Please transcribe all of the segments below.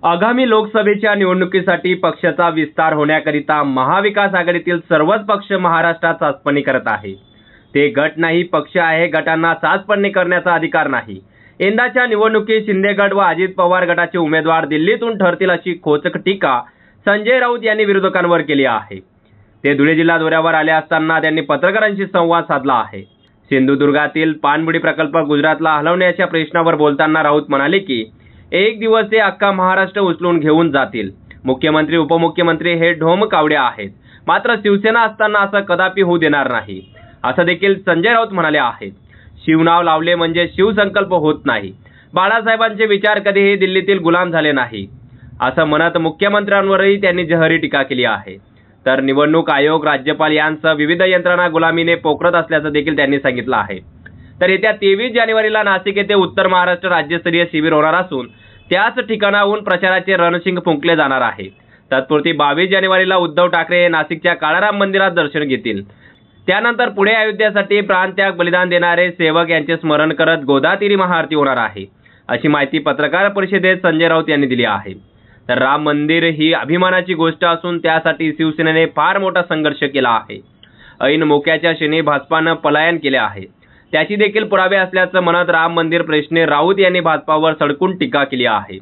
आगामी लोकसभेच्या निवडणुकीसाठी पक्षाचा विस्तार होण्याकरिता महाविकास आघाडीतील सर्वच पक्ष महाराष्ट्रात चाचपणी करत आहे। ते गट नाही पक्ष आहे, गटांना चाचपणी करण्याचा अधिकार नाही। यंदाच्या निवडणुकीत शिंदे गट व अजित पवार गटाचे उमेदवार दिल्लीतून ठरतील अशी खोचक टीका संजय राऊत यांनी विरोधकांवर केली आहे। ते धुळे जिल्हा दौऱ्यावर आले असताना त्यांनी पत्रकारांशी संवाद साधला आहे। सिंधुदुर्गातील पाणबुडी प्रकल्प गुजरातला हलवण्याच्या प्रश्नावर बोलताना राऊत म्हणाले की एक दिवस ते अख्खा महाराष्ट्र उचलून घेऊन जातील। मुख्यमंत्री उपमुख्यमंत्री हे ढोम कावडे आहेत, मात्र शिवसेना असताना असं कदापि होऊ देणार नाही, असं देखील संजय राऊत म्हणाले आहेत। शिवनाव लावले म्हणजे शिवसंकल्प होत नाही। बाळासाहेबांचे विचार कधीही दिल्लीतील गुलाम झाले नाही, असं म्हणत मुख्यमंत्र्यांवरही त्यांनी जहरी टीका केली आहे। तर निवडणूक आयोग, राज्यपाल यांसह विविध यंत्रणा गुलामीने पोखरत असल्याचं देखील त्यांनी सांगितलं आहे। तर येत्या 23 जानेवारीला नाशिक येथे उत्तर महाराष्ट्र राज्यस्तरीय शिबिर होणार असून त्याच ठिकाणाहून प्रचाराचे रणशिंग फुंकले जाणार आहे। तत्पूर्वी 22 जानेवारीला उद्धव ठाकरे हे नाशिकच्या काळाराम मंदिरात दर्शन घेतील। त्यानंतर पुढे अयोध्येसाठी प्राणत्याग बलिदान देणारे सेवक यांचे स्मरण करत गोदातीरी महाआरती होणार आहे, अशी माहिती पत्रकार परिषदेत संजय राऊत यांनी दिली आहे। तर राम मंदिर ही अभिमानाची गोष्ट असून त्यासाठी शिवसेनेने फार मोठा संघर्ष केला आहे। ऐन मोक्याच्या क्षणी भाजपानं पलायन केले आहे, त्याची देखील पुरावे असल्याचं म्हणत राम मंदिर प्रश्नी राऊत यांनी भाजपावर सडकून टीका केली आहे।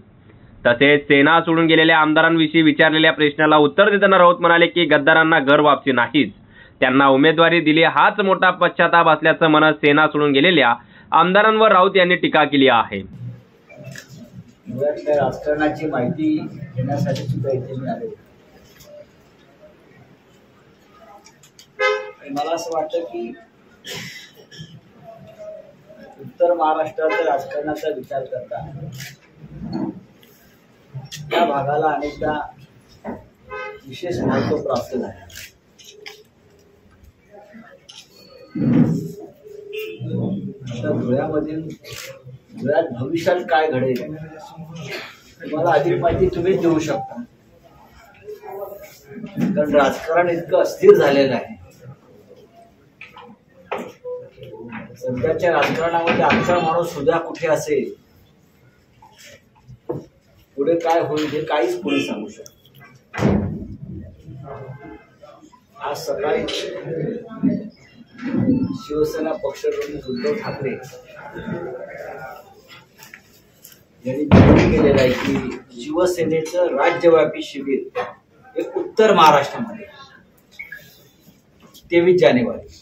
तसेच सेना सोडून गेलेल्या आमदारांविषयी विचारलेल्या प्रश्नाला उत्तर देताना राऊत म्हणाले की गद्दारांना घर वापसी नाहीच, त्यांना उमेदवारी दिली हाच मोठा पश्चाताप असल्याचं म्हणत सेना सोडून गेलेल्या आमदारांवर राऊत यांनी टीका केली आहे। राजकारणाची माहिती घेण्यासाठी सुद्धा इथे मी आलो आणि मला असं वाटतं की उत्तर महाराष्ट्राच्या राजकारणाचा विचार करता या भागाला अनेकदा विशेष महत्त्व प्राप्त झाले। आता धुळ्यात भविष्यात काय घडेल तुम्हाला अधिक माहिती तुम्हीच देऊ शकता, कारण राजकारण इतकं अस्थिर झालेलं आहे। सध्याच्या राजकारणामध्ये आजचा माणूस उद्या कुठे असेल, पुढे काय होईल हे काहीच कोणी सांगू शकत। आज सकाळी शिवसेना पक्षप्रमुख उद्धव ठाकरे यांनी जाहीर केलेलं आहे की शिवसेनेचं राज्यव्यापी शिबिर हे उत्तर महाराष्ट्रामध्ये 23 जानेवारी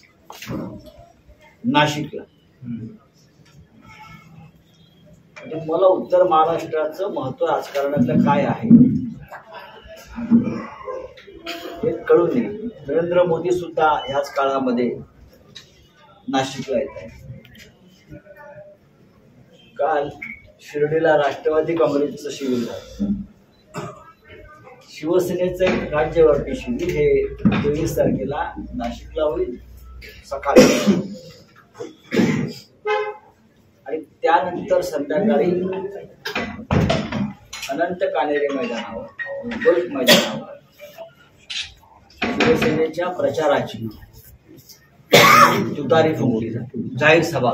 नाशिकला। म्हणजे मला उत्तर महाराष्ट्राचं महत्व राजकारणातलं काय आहे हे कळून येईल। नरेंद्र मोदी सुद्धा ह्याच काळामध्ये नाशिकला येत आहे। काल शिर्डीला राष्ट्रवादी काँग्रेसचं शिबिर झालं। शिवसेनेचं एक राज्यव्यापी शिबिर हे 23 तारखेला नाशिकला होईल सकाळी, आणि त्यानंतर संध्याकाळी अनंत कानेरे मैदानावर, गोल्फ मैदानावर शिवसेनेच्या प्रचाराची तुतारी फुंकली जाहीर सभा।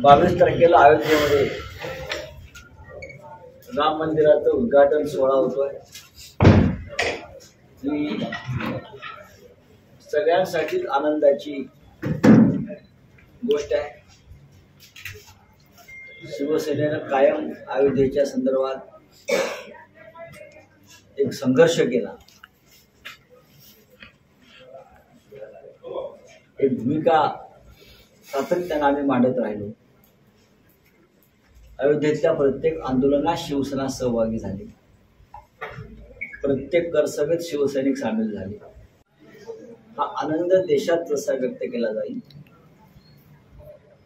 22 तारखेला अयोध्येमध्ये राम मंदिराचं उद्घाटन सोहळा होतोय। ही सगळ्यांसाठी आनंदाची गोष्ट आहे। शिवसेनेनं कायम अयोध्येच्या संदर्भात एक संघर्ष केला, एक भूमिका सातत्याने आम्ही मांडत राहिलो। अयोध्येतल्या प्रत्येक आंदोलनात शिवसेना सहभागी झाली, प्रत्येक करसभेत शिवसैनिक सामील झाले। हा आनंद देशात जसा व्यक्त केला जाईल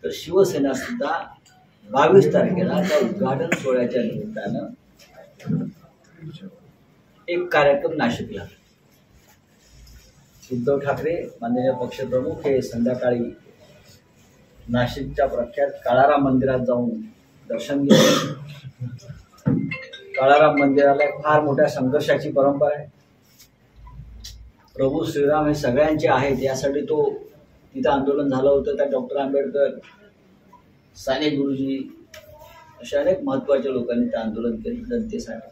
तर शिवसेना सुद्धा 22 तारखेला त्या उद्घाटन सोहळ्याच्या निमित्तानं एक कार्यक्रम नाशिकला। उद्धव ठाकरे माननीय पक्षप्रमुख हे संध्याकाळी नाशिकच्या प्रख्यात काळाराम मंदिरात जाऊन दर्शन घेतले। काळाराम मंदिराला फार मोठ्या संघर्षाची परंपरा आहे। प्रभू श्रीराम हे सगळ्यांचे आहेत, यासाठी तो तिथं आंदोलन झालं होतं। त्या डॉक्टर आंबेडकर, साने गुरुजी अशा अनेक महत्वाच्या लोकांनी ते आंदोलन केलं जनतेसाठी.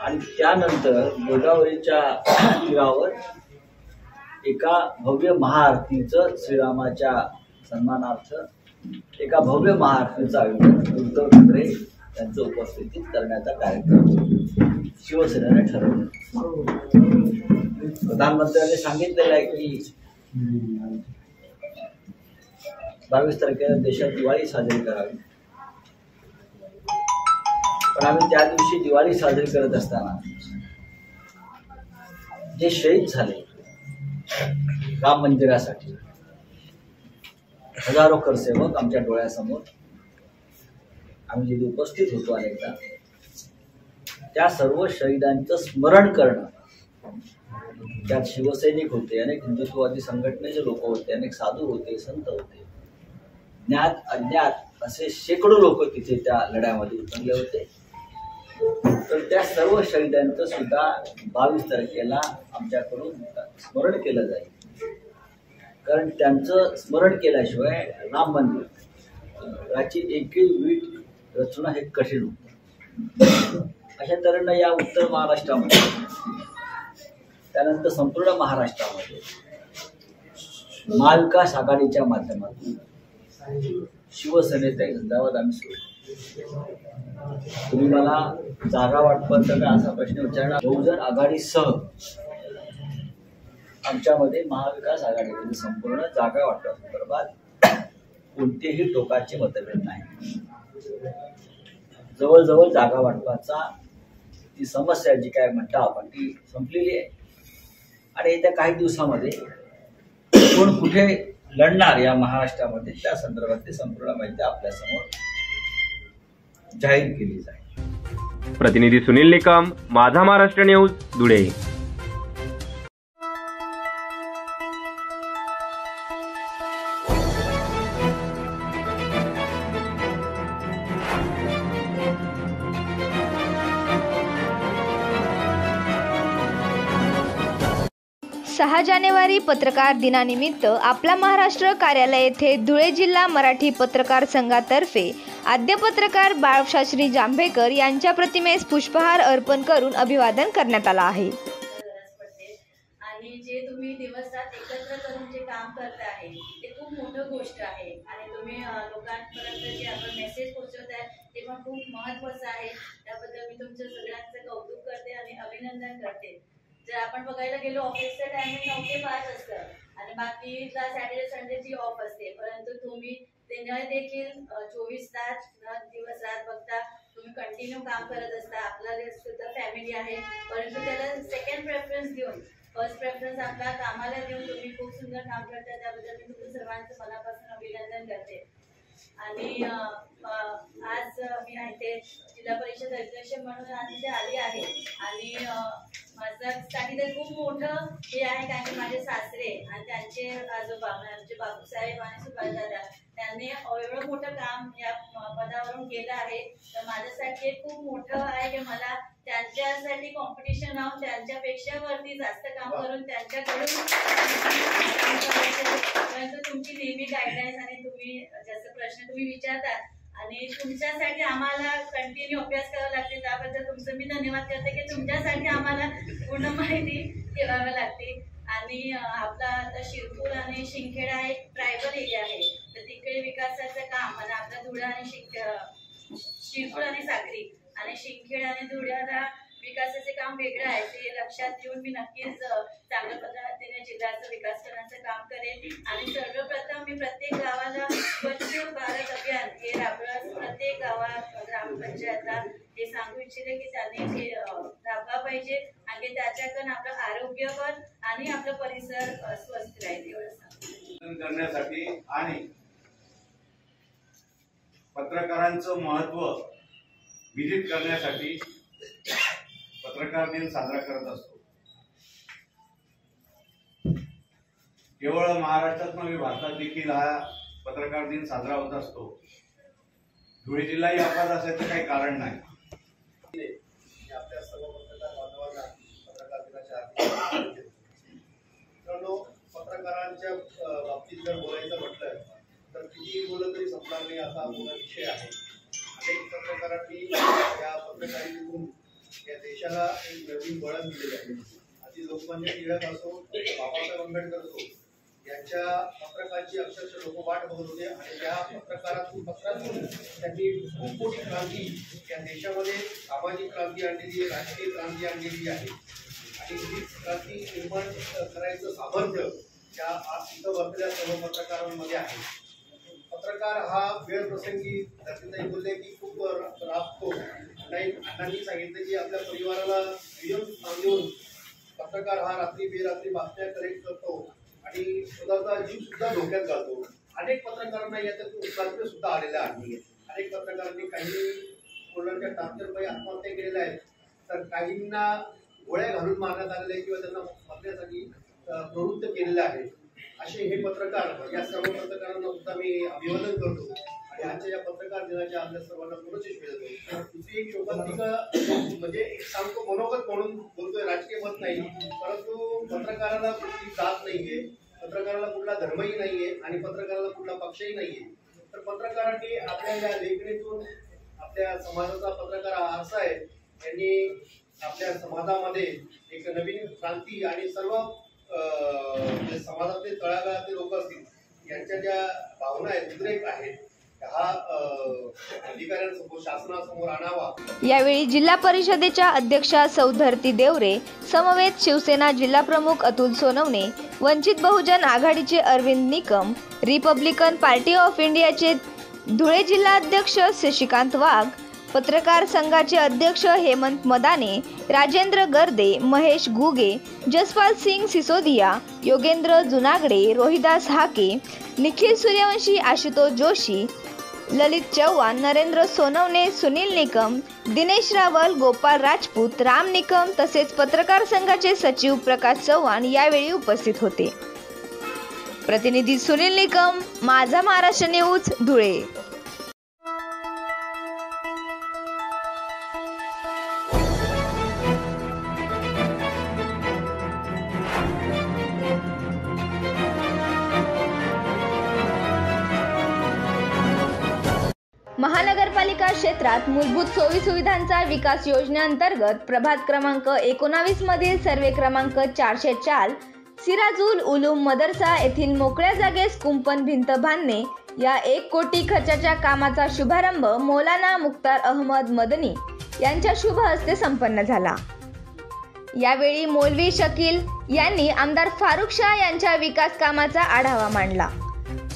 आणि त्यानंतर गोदावरीच्या तीरावर एका भव्य महाआरतीचं श्रीरामाच्या सन्मानार्थ एका भव्य महाआरतीचं आयोजन उद्धव ठाकरे यांच्या उपस्थितीत करण्याचा कार्यक्रम शिवसेनेने ठरवला. प्रधानमंत्र्यांनी सांगितलेलं आहे की 22 तारखेला देशात दिवाळी साजरी करावी. पण आम्ही त्या दिवशी दिवाळी साजरी करत असताना जे शहीद झाले राम मंदिरासाठी, हजारो करसेवक आमच्या डोळ्यासमोर, आम्ही जिथे उपस्थित होतो अनेकदा, त्या सर्व शहीदांचं स्मरण करणं. त्यात शिवसैनिक होते, अनेक हिंदुत्ववादी संघटनेचे लोक होते, अनेक साधू होते, संत होते, ज्ञात अज्ञात असे शेकडो लोक तिथे त्या लढ्यामध्ये उतरले होते. तर त्या सर्व शहीदांचं सुद्धा 22 तारखेला आमच्याकडून स्मरण केलं जाईल. कारण त्यांचं स्मरण केल्याशिवाय राम मंदिर याची एकही वीट रचना हे कठीण होतं. अशा तऱ्हेनं या उत्तर महाराष्ट्रामध्ये, त्यानंतर संपूर्ण महाराष्ट्रामध्ये महाविकास आघाडीच्या माध्यमातून शिवसेनेचा एक झंझावात आम्ही सुरू. तुम्ही मला जागा वाटपाचा का असा प्रश्न विचारणार. बहुजन आघाडीसह आमच्यामध्ये महाविकास आघाडीमध्ये संपूर्ण जागा वाटपासंदर्भात कोणतेही टोकाचे मतभेद नाही. जवळजवळ जागा वाटपाचा ती समस्या जी काय म्हणता आपण ती संपलेली आहे. आणि येत्या काही दिवसामध्ये कोण कुठे लढणार या महाराष्ट्रामध्ये त्या संदर्भातली संपूर्ण माहिती आपल्यासमोर जाहीर केली जाईल. प्रतिनिधी सुनील निकम, माझा महाराष्ट्र न्यूज, धुळे. सहा जानेवारी पत्रकार दिनानिमित्त आपला महाराष्ट्र कार्यालय येथे धुळे जिल्हा मराठी पत्रकार संघातर्फे आद्य पत्रकार बाळशास्त्री जांभेकर यांच्या प्रतिमेस पुष्पहार अर्पण करून अभिवादन करण्यात आला आहे. आणि जे तुम्ही दिवसरात एकत्र करून जे काम करत आहे ते खूप मोठं गोष्ट आहे. आणि तुम्ही लोकांपर्यंत जे आपण मेसेज पोहोचवत आहे ते पण खूप महत्त्वाचं आहे. त्याबद्दल मी तुमचं सगळ्यांचं कौतुक करते आणि अभिनंदन करते. जर आपण बघायला गेलो ऑफिसचं टायमिंग 9 ते 5 असतं आणि बाकीला सॅटर्डे संडेची ऑफ असते, परंतु तुम्ही त्यामुळे देखील 24 तास दिवस रात बघता तुम्ही कंटिन्यू काम करत असता. आपल्याला सुद्धा फॅमिली आहे, परंतु त्याला सेकंड प्रेफरन्स देऊन फर्स्ट प्रेफरन्स आपल्या कामाला देऊन तुम्ही खूप सुंदर काम करता. त्याबद्दल मी तुमचं सर्वांचं मनापासून अभिनंदन करते. आणि आज मी इथे जिल्हा परिषद अध्यक्ष म्हणून आज इथे आली आहे. आणि माझ्यासाठी तर खूप मोठं हे आहे, कारण की माझे सासरे आणि त्यांचे आजोबा आमचे बापूसाहेब आणि सुभाषदादा त्यांनी एवढं मोठं काम या पदावरून केलं आहे. तर माझ्यासाठी खूप मोठं आहे की मला त्यांच्यासाठी कॉम्पिटिशन लावून त्यांच्यापेक्षा वरती जास्त काम करून त्यांच्याकडून, परंतु तुमची नेहमी गाईडलाईन्स आणि तुम्ही जसं प्रश्न तुम्ही विचारतात आणि तुमच्यासाठी आम्हाला कंटिन्यू अभ्यास करावा लागते. त्याबद्दल तुमचं मी धन्यवाद करते की तुमच्यासाठी आम्हाला पूर्ण माहिती ठेवावी लागते. आणि आपला आता शिरपूर आणि शिंदखेडा एक ट्रायबल एरिया आहे, तर तिकडे विकासाचं काम आणि आपला धुळे आणि शिरपूर आणि साक्री आणि शिंदखेडा आणि धुळ्याला विकासाचे काम वेगळं आहे. ते लक्षात घेऊन मी नक्कीच चांगल्या पद्धतीने जिल्ह्याचा विकास करण्याचं काम करेन. आणि सर्वप्रथम मी प्रत्येक गावाला स्वच्छ भारत अभियान हे राबवलं. प्रत्येक गावात ग्रामपंचायतला हे सांगू इच्छिते की त्यांनी हे राबवा पाहिजे आणि त्याच्याकडून आपलं आरोग्य पण आणि आपलं परिसर स्वस्थ राहील एवढं करण्यासाठी आणि पत्रकारांचं महत्त्व विदित करण्यासाठी पत्रकार दिन साजरा करत असतो. केवळ महाराष्ट्रात नव्हे भारतात देखील हा पत्रकार दिन साजरा होत असतो. धुळे जिल्हाही अपवाद असायचं काही कारण नाही. आपल्या सर्व पत्रकार बांधवांना पत्रकार दिनाच्या मित्रांनो, पत्रकारांच्या बाबतीत जर बोलायचं म्हटलं तर किती बोललं तरी संपणार नाही असा मोठा विषय आहे. अनेक पत्रकारांनी या पत्रकारितेतून या देशाला एक नवीन वळण दिलेले आहे. आधी लोकमान्य टिळक असो, बाबासाहेब आंबेडकर असो, यांच्या पत्रकारांची अक्षरशः लोक वाट बघत होते आणि या पत्रातून त्यांनी खूप मोठी क्रांती या देशामध्ये सामाजिक क्रांती आणलेली आहे, राजकीय क्रांती आणलेली आहे आणि ही क्रांती निर्माण करायचं सामर्थ्य या आज इथं बसलेल्या सर्व पत्रकारांमध्ये आहे. पत्रकार हा वेळ प्रसंगी दर्शनताई बोलले की खूप राबतो. अण्णांनी सांगितलं की आपल्या परिवाराला नियम देऊन पत्रकार हा रात्री बेरात्री बातम्या करेक्ट करतो आणि स्वतःचा जीव सुद्धा धोक्यात घालतो. अनेक पत्रकारांना याच्यातून बातम्या सुद्धा आलेल्या आहेत. अनेक पत्रकारांनी काही कोणाच्या टार्चरपायी आत्महत्या केलेल्या आहेत, तर काहींना गोळ्या घालून मारण्यात आलेल्या किंवा त्यांना मारण्यासाठी प्रवृत्त केलेले आहे. असे हे पत्रकार, या सर्व पत्रकारांना सुद्धा मी अभिवादन करतो आणि आजच्या या पत्रकार दिनाच्या आपल्या सर्वांना पुनश्च देतो. दुसरी एक शोभांतिका म्हणजे एक सांगतो मनोगत म्हणून बोलतोय, राजकीय मत नाही, परंतु पत्रकाराला कुठली जात नाहीये, पत्रकाराला कुठला धर्मही नाहीये आणि पत्रकाराला कुठला पक्षही नाहीये. तर पत्रकारांनी आपल्या या लेखणीतून आपल्या समाजाचा पत्रकार आरसा आहे, यांनी आपल्या समाजामध्ये एक नवीन क्रांती आणि सर्व समाजातले तळागाळातले लोक असतील यांच्या ज्या भावना आहेत, उद्रेक आहेत, हा अधिकाऱ्यांसमोर शासनासमोर आणावा. यावेळी जिल्हा परिषदेच्या अध्यक्षा सौ धरती देवरे, समवेत शिवसेना जिल्हा प्रमुख अतुल सोनवणे, वंचित बहुजन आघाडीचे Arvind Nikam, Republican Party of इंडियाचे धुळे जिल्हा अध्यक्ष शशिकांत वाघ, पत्रकार संघाचे अध्यक्ष हेमंत मदाने, राजेंद्र गर्दे, महेश घुगे, जसपाल सिंग सिसोदिया, योगेंद्र जुनागडे, रोहिदास हाके, निखिल सूर्यवंशी, आशुतोष जोशी, ललित चव्हाण, नरेंद्र सोनवणे, सुनील निकम, दिनेश रावल, गोपाल राजपूत, राम निकम तसेच पत्रकार संघाचे सचिव प्रकाश चव्हाण यावेळी उपस्थित होते. प्रतिनिधी सुनील निकम, माझा महाराष्ट्र न्यूज, धुळे. महानगरपालिका क्षेत्रात मूलभूत सोयीसुविधांचा विकास योजनेअंतर्गत प्रभाग क्रमांक 19 मधील सर्वे क्रमांक 404 सिराजुल उलूम मदरसा येथील मोकळ्या जागेस कुंपण भिंत बांधणे या 1 कोटी खर्चाच्या कामाचा शुभारंभ मौलाना मुख्तार अहमद मदनी यांच्या शुभ हस्ते संपन्न झाला. यावेळी मौलवी शकील यांनी आमदार फारुख शाह यांच्या विकास कामाचा आढावा मांडला.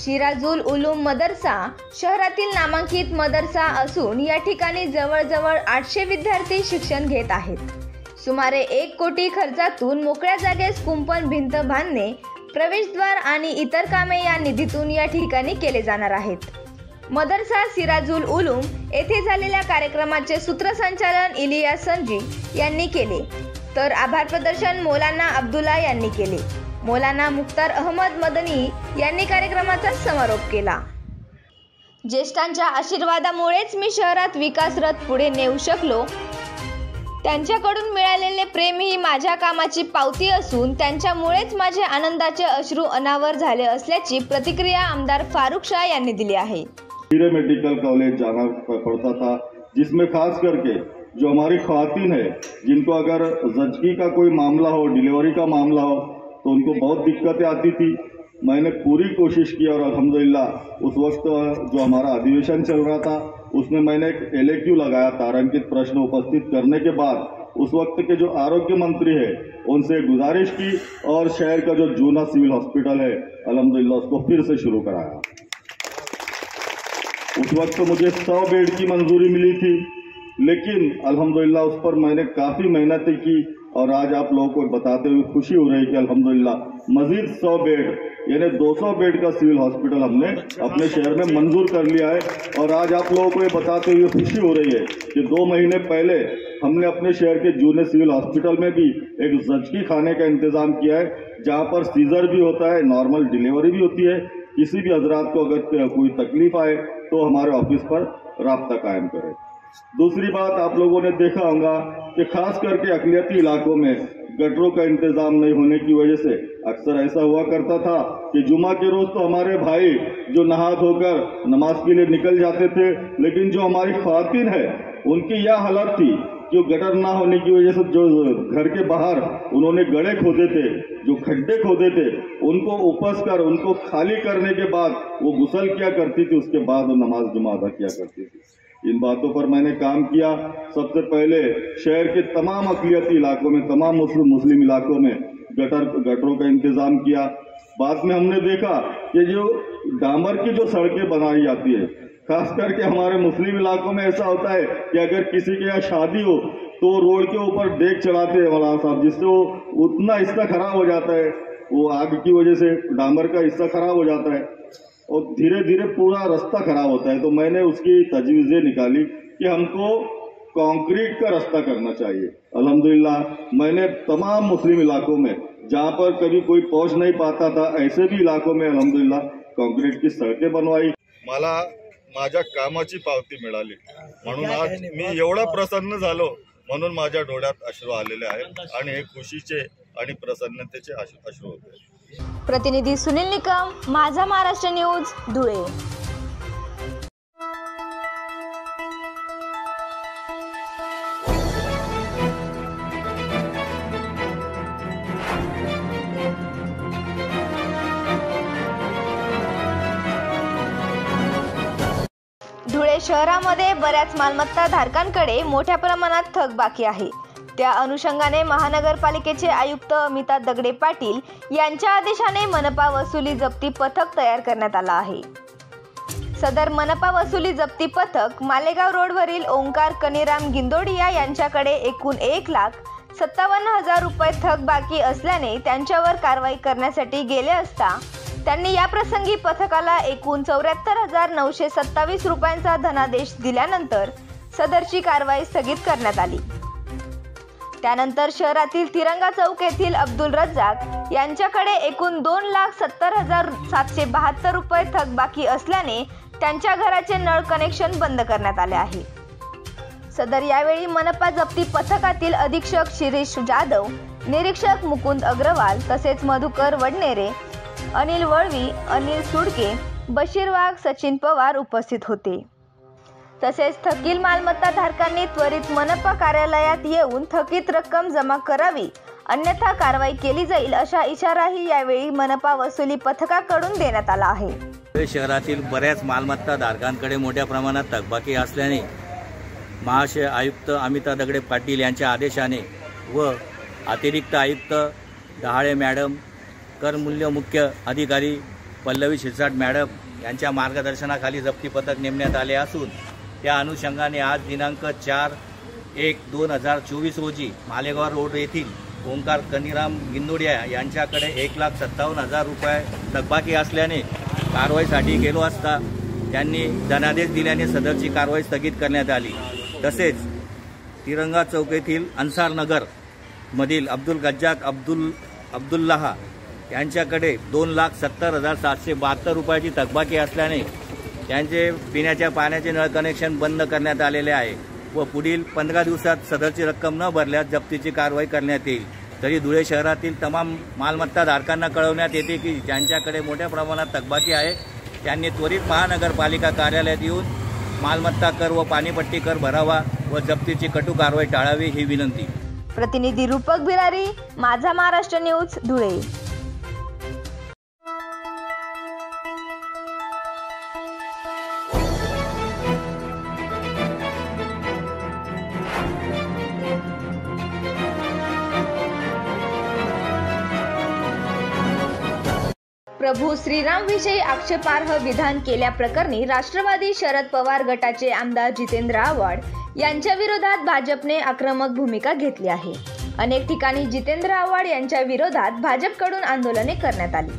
सिराजुल उलूम मदरसा शहरातील नामांकित मदरसा असून या ठिकाणी जवळजवळ 800 विद्यार्थी शिक्षण घेत आहेत. सुमारे 1 कोटी खर्चातून मोकळ्या जागेस कुंपण भिंत बांधणे, प्रवेशद्वार आणि इतर कामे या निधीतून या ठिकाणी केले जाणार आहेत. मदरसा सिराजुल उलूम येथे झालेल्या कार्यक्रमाचे सूत्रसंचालन इलियास संजी यांनी केले, तर आभार प्रदर्शन मौलाना अब्दुल्ला यांनी केले. मौलाना मुख्तार अहमद मदनी यांनी कार्यक्रमाचा समारोप केला. ज्येष्ठांच्या आशीर्वादामुळेच मी शहरात विकास रथ पुढे नेऊ शकलो. त्यांच्याकडून मिळालेले प्रेम ही माझ्या कामाची पावती असून त्यांच्यामुळेच माझे आनंदाचे अश्रू अनावर झाले असल्याची प्रतिक्रिया आमदार फारुख शाह यांनी दिली आहे. मेडिकल कॉलेज जाना पड़ता था, जिसमें खास करके जो हमारी ख्वातीन है, जिनको अगर जचगी का कोई मामला हो, डिलीवरी का मामला हो, तो उनको बहुत दिक्कतें आती थी. मैंने पूरी कोशिश की और अल्हम्दुलिल्लाह उस वक्त जो हमारा अधिवेशन चल रहा था उसमें मैंने एक LAQ लगाया, तारांकित प्रश्न उपस्थित करने के बाद उस वक्त के जो आरोग्य मंत्री है उनसे गुजारिश की और शहर का जो जूना सिविल हॉस्पिटल है अल्हम्दुलिल्लाह उसको फिर से शुरू कराया. उस वक्त मुझे 100 बेड की मंजूरी मिली थी, लेकिन अल्हम्दुलिल्लाह उस पर मैंने काफ़ी मेहनत की और आज आप लोगों को बताते हुए खुशी हो रही है कि अल्हम्दुलिल्लाह मजीद 100 बेड यानी 200 बेड का सिविल हॉस्पिटल हमने अपने शहर में मंजूर कर लिया है. और आज आप लोगों को ये बताते हुए खुशी हो रही है कि 2 महीने पहले हमने अपने शहर के जूने सिविल हॉस्पिटल में भी एक जचकी खाने का इंतजाम किया है, जहाँ पर सीजर भी होता है, नॉर्मल डिलीवरी भी होती है. किसी भी हजरात को अगर कोई तकलीफ आए तो हमारे ऑफिस पर राब्ता कायम करें. दूसरी बात, आप लोगों ने देखा होगा कि खास करके अक़लियती इलाकों में गटरों का इंतजाम नहीं होने की वजह से अक्सर ऐसा हुआ करता था कि जुमा के रोज तो हमारे भाई जो नहा धोकर नमाज के लिए निकल जाते थे, लेकिन जो हमारी ख्वातीन है उनकी यह हालत थी जो गटर ना होने की वजह से जो घर के बाहर उन्होंने गड्ढे खोदे थे, जो खड्डे खोदे थे, उनको उपस कर उनको खाली करने के बाद वो गुसल किया करती थी, उसके बाद वो नमाज जुमा अदा किया करती थी। इन बातों पर मैंने काम किया। सबसे पहले शहर के तमाम अक़लियती इलाकों में, तमाम मुस्लिम इलाकों में गटरों का इंतजाम किया। बाद में हमने देखा कि जो डामर की जो सड़कें बनाई जाती है, खास करके हमारे मुस्लिम इलाकों में ऐसा होता है कि अगर किसी के यहाँ शादी हो तो रोड के ऊपर डेक चढ़ाते हैं मौलाना साहब, जिससे वो उतना हिस्सा खराब हो जाता है, वो आग की वजह से डामर का हिस्सा खराब हो जाता है और धीरे धीरे पूरा रास्ता खराब होता है। तो मैंने उसकी तजवीज़ें निकाली कि हमको कंक्रीट का रास्ता करना चाहिए। अल्हम्दुलिल्लाह मैंने तमाम मुस्लिम इलाकों में जहाँ पर कभी कोई पहुँच नहीं पाता था, ऐसे भी इलाकों में अल्हम्दुलिल्लाह कंक्रीट की सड़कें बनवाई। मला माझ्या कामाची पावती मिळाली म्हणून आज मी एवढा प्रसन्न झालो, म्हणून माझ्या डोळ्यात अश्रू आलेले आहेत आणि हे खुशीचे आणि प्रसन्नतेचे अश्रू होते। प्रतिनिधी सुनील निकम, माझा महाराष्ट्र न्यूज, धुळे। धुळे शहरामध्ये बऱ्याच मालमत्ता धारकांकडे मोठ्या प्रमाणात थकबाकी आहे। त्या अनुषंगाने महानगरपालिकेचे आयुक्त अमिता दगडे पाटील यांच्या आदेशाने मनपा वसुली जप्ती पथक तयार करण्यात आला आहे। सदर मनपा वसुली जप्ती पथक मालेगाव रोडवरील ओंकार कनीराम गिंदोडिया यांच्याकडे एकूण 1,57,000 रुपये थकबाकी असल्याने त्यांच्यावर कारवाई करण्यासाठी गेले असता त्यांनी या प्रसंगी पथकाला एकूण 74,927 रुपयांचा धनादेश दिल्यानंतर सदरची कारवाई स्थगित करण्यात आली। त्यानंतर शहरातील तिरंगा चौक येथील अब्दुल रज्जाक यांच्याकडे एकूण 2,70,772 रुपये थकबाकी असल्याने त्यांच्या घराचे नळ कनेक्शन बंद करण्यात आले आहे। सदर यावेळी मनपा जप्ती पथकातील अधीक्षक शिरीष जाधव, निरीक्षक मुकुंद अग्रवाल तसेच मधुकर वडनेरे, अनिल वळवी, अनिल सुडके, बशीर वाघ, सचिन पवार उपस्थित होते। तसेच थकील मालमत्ता धारकांनी त्वरित मनपा कार्यालयात येऊन थकीत रक्कम जमा करावी, अन्यथा कारवाई केली जाईल असा इशाराही यावेळी मनपा वसुली पथकाकडून देण्यात आला आहे। शहरातील बऱ्याच मालमत्ता धारकांकडे मोठ्या प्रमाणात थकबाकी असल्याने महाशय आयुक्त अमिता दगडे पाटील यांच्या आदेशाने व अतिरिक्त आयुक्त डहाळे मॅडम, कर मूल्य मुख्य अधिकारी पल्लवी शिरसाट मॅडम यांच्या मार्गदर्शनाखाली जप्ती पथक नेमण्यात आले असून त्या अनुषंगाने आज दिनांक 4/1/2024 रोजी मालेगाव रोड येथील ओंकार कनीराम गिंदोडिया यांच्याकडे 1,57,000 रुपये थकबाकी असल्याने कारवाईसाठी गेलो असता त्यांनी धनादेश दिल्याने सदरची कारवाई स्थगित करण्यात आली। तसेच तिरंगा चौक येथील अन्सार नगर मधील अब्दुल गज्जाक अब्दुल्लाह यांच्याकडे 2,70,772 रुपयाची थकबाकी असल्याने त्यांचे पिण्याच्या पाण्याचे नळ कनेक्शन बंद करण्यात आलेले आहे व पुढील 15 दिवसात सदरची रक्कम न भरल्यास जप्तीची कारवाई करण्यात येईल। तरी धुळे शहरातील तमाम मालमत्ता धारकांना कळवण्यात येते की ज्यांच्याकडे मोठ्या प्रमाणात थकबाकी आहे त्यांनी त्वरित महानगरपालिका कार्यालयात येऊन मालमत्ता कर व पाणीपट्टी कर भरावा व जप्तीची कटू कारवाई टाळावी ही विनंती। प्रतिनिधी रूपक बिरारी, माझा महाराष्ट्र न्यूज, धुळे। प्रभू श्रीरामविषयी आक्षेपार्ह विधान केल्याप्रकरणी राष्ट्रवादी शरद पवार गटाचे आमदार जितेंद्र आव्हाड यांच्या विरोधात भाजपने आक्रमक भूमिका घेतली आहे। अनेक ठिकाणी जितेंद्र आव्हाड यांच्या विरोधात भाजपकडून आंदोलने करण्यात आली।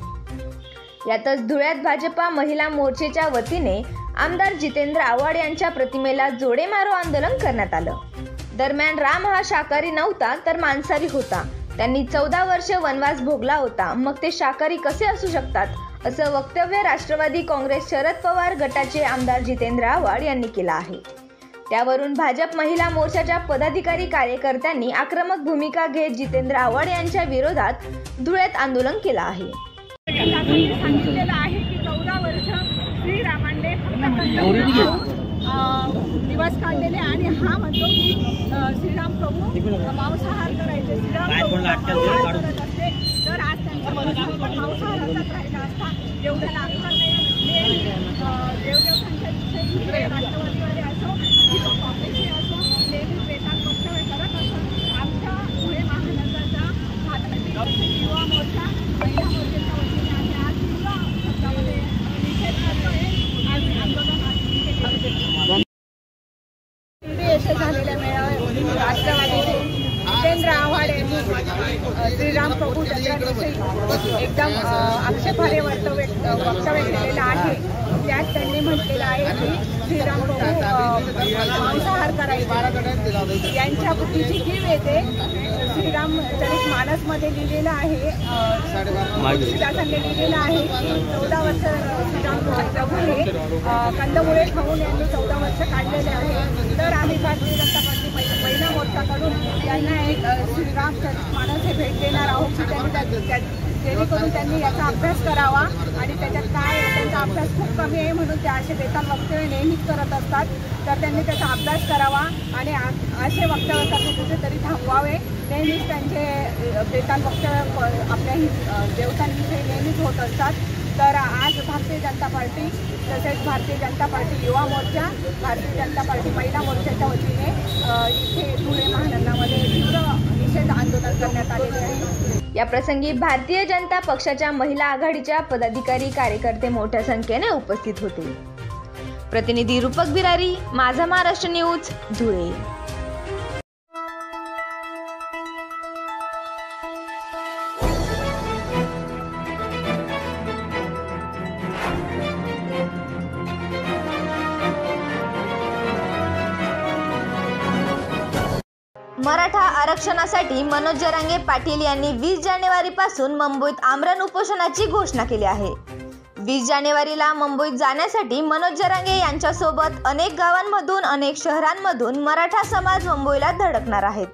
यातच धुळ्यात भाजपा महिला मोर्चेच्या वतीने आमदार जितेंद्र आव्हाड यांच्या प्रतिमेला जोडे मारो आंदोलन करण्यात आलं। दरम्यान राम हा शाकाहारी नव्हता तर मांसाहारी होता, त्यांनी 14 वर्ष वनवास भोगला होता, मग ते शाकाहारी कसे असू शकतात असं वक्तव्य राष्ट्रवादी काँग्रेस शरद पवार गटाचे आमदार जितेंद्र आव्हाड यांनी केलं आहे। त्यावरून भाजप महिला मोर्चाच्या पदाधिकारी कार्यकर्त्यांनी आक्रमक भूमिका घेत जितेंद्र आव्हाड यांच्या विरोधात धुळ्यात आंदोलन केलं आहे. सांगितलेलं आहे की 14 वर्ष श्रीरामांनी दिवस काढलेले आणि हा म्हणतो की श्रीराम प्रभू मांसाहार करायचे. करत असते तर आज त्यांच्या मांसाहाराचाच राहिला असता. एवढ्या देवदेवतांच्या विषयी राष्ट्रवादीवाले असो किंवा काँग्रेसचे असो नेहमी बेताल वक्तव्य करत असतात. आमच्या धुळे महानगराचा युवा मोर्चा महिला मोर्चाच्या वतीने आम्ही आज तीव्र शब्दामध्ये निषेध करतोय. आज आंदोलन येथे झालेल्या मेळाव्यात राष्ट्रवादीचे जितेंद्र आव्हाड यांनी श्रीराम प्रभू जत्राविषयी एकदम आक्षेपार्ह वक्तव्य केलेलं आहे. त्यात त्यांनी म्हटलेलं आहे की श्रीराम प्रभू मांसाहार करायचे. यांच्या बुद्धीची कीव येते. श्रीराम चरित मानसमध्ये लिहिलेलं आहे, तुळशीदासांनी लिहिलेलं आहे की 14 वर्ष श्रीराम प्रभूने कंदमुळे खाऊन यांनी 14 वर्ष काढलेले आहे. तर आम्ही भारतीय जनता पार्टी महिला मोर्चाकडून त्यांना एक श्रीराम चरित मानस हे भेट देणार आहोत की त्यांनी जेणेकरून त्यांनी याचा अभ्यास करावा आणि त्याच्यात काय त्यांचा अभ्यास खूप कमी आहे म्हणून ते असे बेताल वक्तव्य नेहमीच करत असतात. तर त्यांनी त्याचा अभ्यास करावा आणि असे वक्तव्य करणे कुठेतरी थांबवावे. नेहमीच त्यांचे बेताल वक्तव्य आपल्या देवतांविषयी नेहमीच होत असतात. तर आज भारतीय जनता पार्टी तसेच भारतीय जनता पार्टी युवा मोर्चा, भारतीय जनता पार्टी महिला मोर्चाच्या वतीने इथे धुळे महानगरामध्ये तीव्र निषेध आंदोलन करण्यात आलेले आहे. या प्रसंगी भारतीय जनता पक्षाच्या महिला आघाडीच्या पदाधिकारी कार्यकर्ते मोठ्या संख्येने उपस्थित होते. प्रतिनिधी रूपक बिरारी, माझा महाराष्ट्र न्यूज, धुळे. मराठा आरक्षणासाठी मनोज जरांगे पाटील यांनी 20 जानेवारीपासून मुंबईत आमरण उपोषणाची घोषणा केली आहे. 20 जानेवारीला मुंबईत जाण्यासाठी मनोज जरांगे यांच्यासोबत अनेक गावांमधून अनेक शहरांमधून मराठा समाज मुंबईला धडकणार आहेत.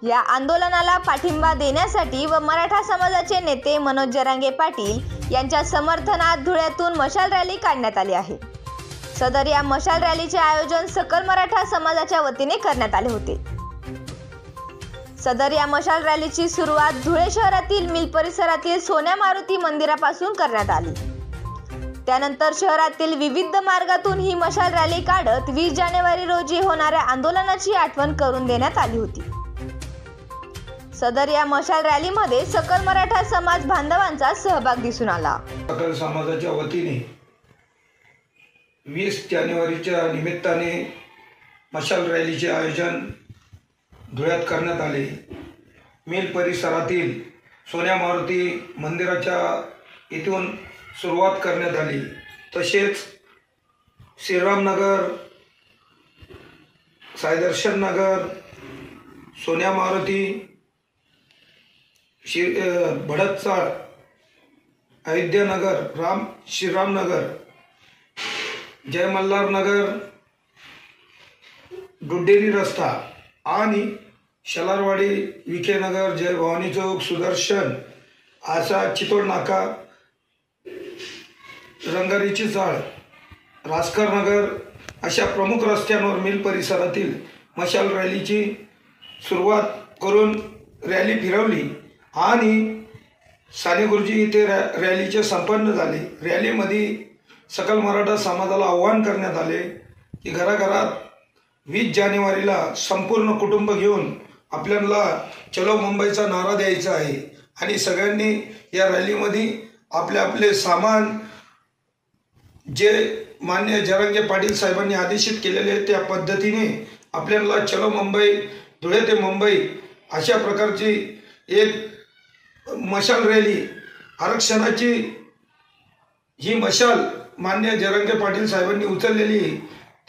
या आंदोलनाला पाठिंबा देण्यासाठी व मराठा समाजाचे नेते मनोज जरांगे पाटील यांच्या समर्थनात धुळ्यातून मशाल रॅली काढण्यात आली आहे. सदर या मशाल रॅलीचे आयोजन सकल मराठा समाजाच्या वतीने करण्यात आले होते. सदर या मशाल रॅलीची सुरुवात धुळे शहरातील मिल परिसरातील सोन्या मारुती मंदिरापासून करण्यात आली. त्यानंतर शहरातील विविध मार्गातून ही मशाल रॅली काढत 20 जानेवारी रोजी होणाऱ्या आंदोलनाची आठवण करून देण्यात आली होती. सदर या मशाल रॅलीमध्ये सकल मराठा समाज बांधवांचा सहभाग दिसून आला. सकल समाजाच्या वतीने 20 जानेवारीच्या निमित्ताने मशाल रॅलीचे आयोजन धुळ्यात करण्यात आले. मिल परिसरातील सोन्या मारुती मंदिराच्या इथून सुरुवात करण्यात आली. तसेच श्रीरामनगर, साईदर्शन नगर, सोन्या मारुती, भडतचाळ, अयोध्यानगर, श्रीरामनगर, जय मल्हार नगर, दुड्डेरी रस्ता आणि शलारवाडी, विखेनगर, जय भवानी चौक, सुदर्शन, आसा, चितोड नाका, रंगारीची चाळ, रासकर नगर अशा प्रमुख रस्त्यांवर मिल परिसरातील मशाल रॅलीची सुरुवात करून रॅली फिरवली आणि साने गुरुजी इथे रॅलीचे संपन्न झाले. रॅलीमध्ये सकल मराठा समाजाला आवाहन करण्यात आले की घराघरात 20 जानेवारीला संपूर्ण कुटुंब घेऊन आपल्याला चलो मुंबईचा नारा द्यायचा आहे आणि सगळ्यांनी या रॅलीमध्ये आपले आपले सामान जे मान्य जरांगे पाटील साहेबांनी आदेशित केलेले त्या पद्धतीने आपल्याला चलो मुंबई, धुळे ते मुंबई अशा प्रकारची एक मशाल रॅली, आरक्षणाची ही मशाल मान्य जरांगे पाटील साहेबांनी उचललेली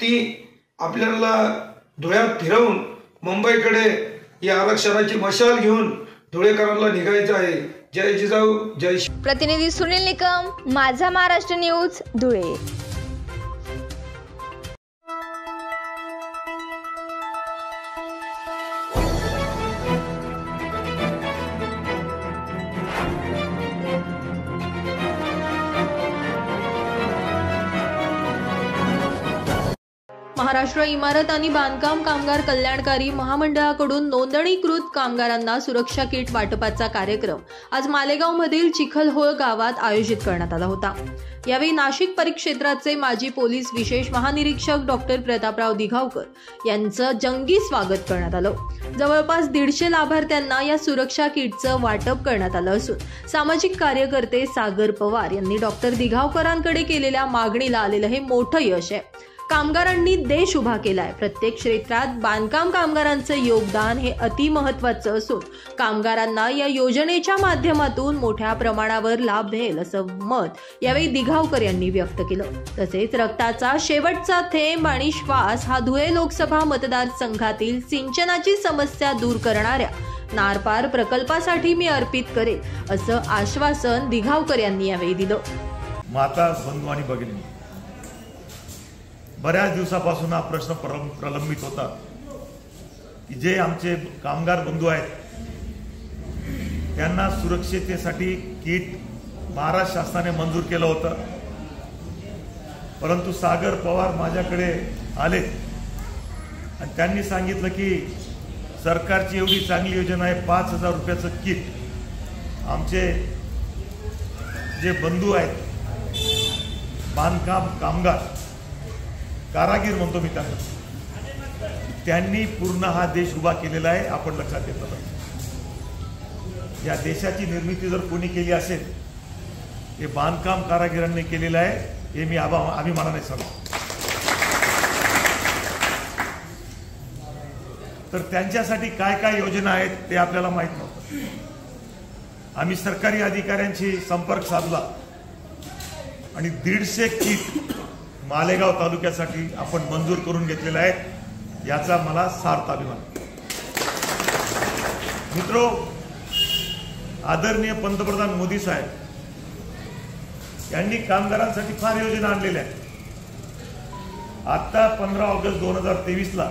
ती आपल्याला धुळ्यात फिरवून मुंबईकडे या आरक्षणाची मशाल घेऊन धुळेकरांना निघायचं आहे. जय जिजाऊ, जय श्री. प्रतिनिधी सुनील निकम, माझा महाराष्ट्र न्यूज, धुळे. महाराष्ट्र इमारत आणि बांधकाम कामगार कल्याणकारी महामंडळाकडून नोंदणीकृत कामगारांना सुरक्षा किट वाटपाचा कार्यक्रम आज मालेगावमधील चिखलहोळ गावात आयोजित करण्यात आला होता। यावेळी नाशिक परिक्षेत्राचे माजी पोलीस विशेष महानिरीक्षक डॉक्टर प्रतापराव दिघावकर यांचं जंगी स्वागत करण्यात आलं। जवळपास 150 लाभार्थ्यांना या सुरक्षा किटचं वाटप करण्यात आलं असून सामाजिक कार्यकर्ते सागर पवार यांनी डॉक्टर दिघावकरांकडे केलेल्या मागणीला आलेलं हे मोठं यश आहे। कामगारांनी देश उभा केलाय। प्रत्येक क्षेत्रात बांधकाम कामगारांचं योगदान हे अति महत्त्वाचं असून कामगारांना या योजनेच्या माध्यमातून मोठ्या प्रमाणावर लाभ मिळेल असं मत यावेळी दिघावकर यांनी व्यक्त केलं। तसेच रक्ताचा शेवटचा थेंब आणि श्वास हा धुळे लोकसभा मतदारसंघातील सिंचनाची समस्या दूर करणाऱ्या नारपार प्रकल्पासाठी मी अर्पित करेल असं आश्वासन दिघावकर यांनी यावेळी दिलं। माता बंधू आणि भगिनी, बऱ्याच दिवसापासून हा प्रश्न प्रलंबित होता की जे आमचे कामगार बंधू आहेत त्यांना सुरक्षिततेसाठी किट महाराष्ट्र शासनाने मंजूर केलं होतं, परंतु सागर पवार माझ्याकडे आले आणि त्यांनी सांगितलं की सरकारची एवढी चांगली योजना आहे, 5,000 रुपयाचं किट आमचे जे बंधू आहेत बांधकाम कामगार कारागीर म्हणतो मी त्यांनी पूर्ण हा देश उभा केलेला आहे। आपण लक्षात घेतलं या देशाची निर्मिती जर कोणी केली असेल हे बांधकाम कारागिरांनी केलेलं आहे, हे मी अभिमानाने सांगतो। तर त्यांच्यासाठी काय काय योजना आहेत ते आपल्याला माहित नव्हतं। आम्ही सरकारी अधिकाऱ्यांशी संपर्क साधला आणि 150 किट मालेगाव तालुक्यासाठी आपण मंजूर करून घेतलेला आहे, याचा मला सार्थ अभिमान। मित्रो, आदरणीय पंतप्रधान मोदी साहेब यांनी कामगारांसाठी फार योजना आणलेल्या आहेत। आता 15 ऑगस्ट 2023ला